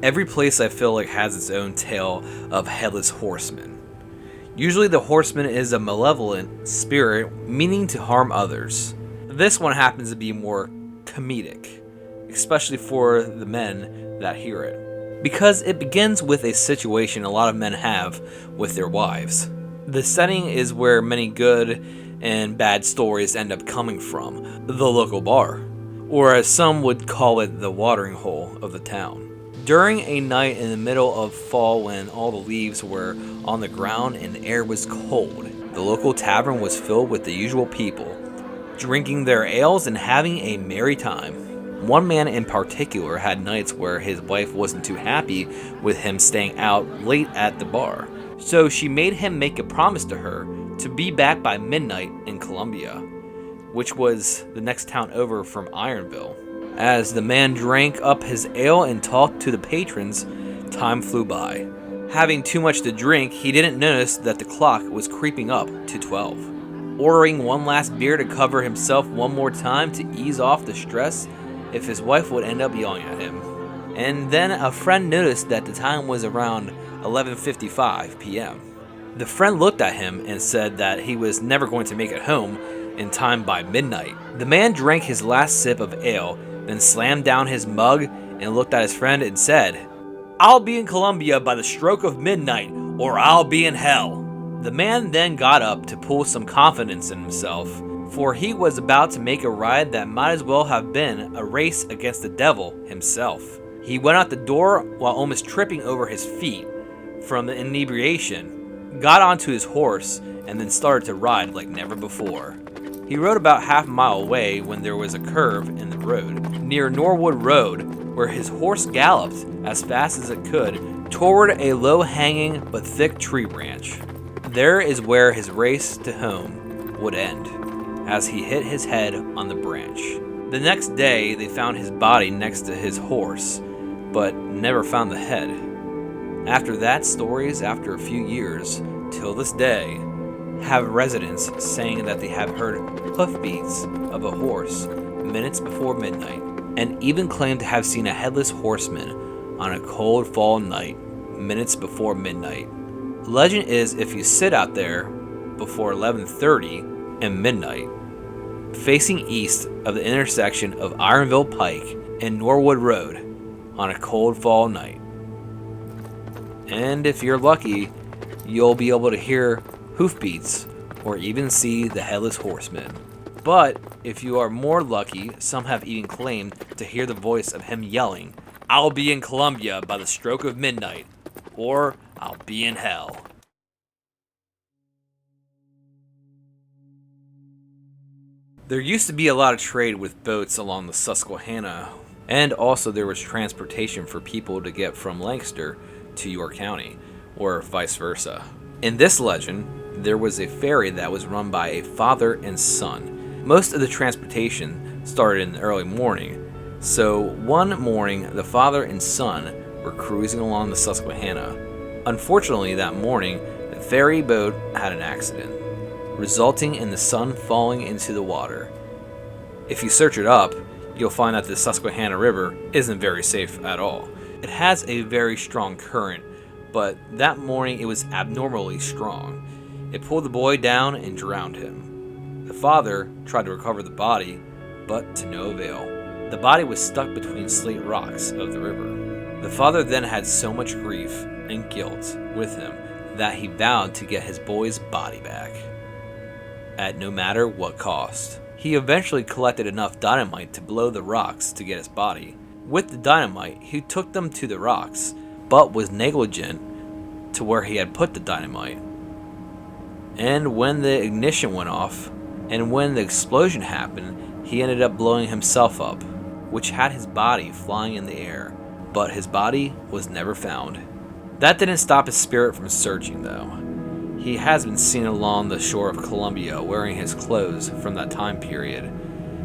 Every place I feel like has its own tale of Headless Horseman. Usually the horseman is a malevolent spirit meaning to harm others. This one happens to be more comedic, especially for the men that hear it, because it begins with a situation a lot of men have with their wives. The setting is where many good and bad stories end up coming from, the local bar, or as some would call it, the watering hole of the town. During a night in the middle of fall when all the leaves were on the ground and the air was cold, the local tavern was filled with the usual people, drinking their ales and having a merry time. One man in particular had nights where his wife wasn't too happy with him staying out late at the bar, so she made him make a promise to her to be back by midnight in Columbia, which was the next town over from Ironville. As the man drank up his ale and talked to the patrons, time flew by. Having too much to drink, he didn't notice that the clock was creeping up to 12. Ordering one last beer to cover himself one more time to ease off the stress if his wife would end up yelling at him. And then a friend noticed that the time was around 11:55 p.m. The friend looked at him and said that he was never going to make it home in time by midnight. The man drank his last sip of ale, then slammed down his mug and looked at his friend and said, "I'll be in Columbia by the stroke of midnight, or I'll be in hell." The man then got up to pull some confidence in himself, for he was about to make a ride that might as well have been a race against the devil himself. He went out the door while almost tripping over his feet from the inebriation, got onto his horse, and then started to ride like never before. He rode about half a mile away when there was a curve in the road, near Norwood Road, where his horse galloped as fast as it could toward a low-hanging but thick tree branch. There is where his race to home would end, as he hit his head on the branch. The next day, they found his body next to his horse, but never found the head. After that, stories after a few years, till this day, have residents saying that they have heard hoofbeats of a horse minutes before midnight, and even claim to have seen a headless horseman on a cold fall night minutes before midnight. Legend is if you sit out there before 11:30 and midnight, facing east of the intersection of Ironville Pike and Norwood Road on a cold fall night. And if you're lucky, you'll be able to hear hoofbeats or even see the Headless Horseman. But if you are more lucky, some have even claimed to hear the voice of him yelling, "I'll be in Columbia by the stroke of midnight," or "I'll be in hell." There used to be a lot of trade with boats along the Susquehanna, and also there was transportation for people to get from Lancaster to York County, or vice versa. In this legend, there was a ferry that was run by a father and son. Most of the transportation started in the early morning, so one morning the father and son were cruising along the Susquehanna. Unfortunately, that morning, the ferry boat had an accident, resulting in the son falling into the water. If you search it up, you'll find that the Susquehanna River isn't very safe at all. It has a very strong current, but that morning it was abnormally strong. It pulled the boy down and drowned him. The father tried to recover the body, but to no avail. The body was stuck between slate rocks of the river. The father then had so much grief and guilt with him that he vowed to get his boy's body back, at no matter what cost. He eventually collected enough dynamite to blow the rocks to get his body. With the dynamite, he took them to the rocks, but was negligent to where he had put the dynamite. And when the ignition went off, and when the explosion happened, he ended up blowing himself up, which had his body flying in the air, but his body was never found. That didn't stop his spirit from searching, though. He has been seen along the shore of Columbia wearing his clothes from that time period.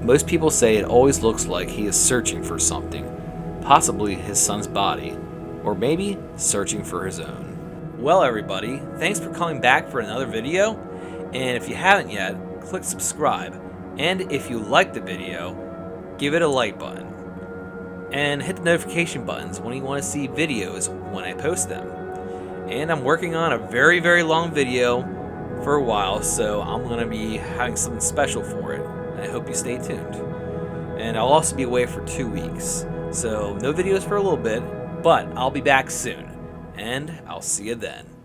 Most people say it always looks like he is searching for something, possibly his son's body, or maybe searching for his own. Well, everybody, thanks for coming back for another video, and if you haven't yet, click subscribe, and if you liked the video, give it a like button. and hit the notification buttons when you want to see videos when I post them. And I'm working on a very, very long video for a while, so I'm going to be having something special for it. And I hope you stay tuned. And I'll also be away for 2 weeks, so no videos for a little bit, but I'll be back soon. And I'll see you then.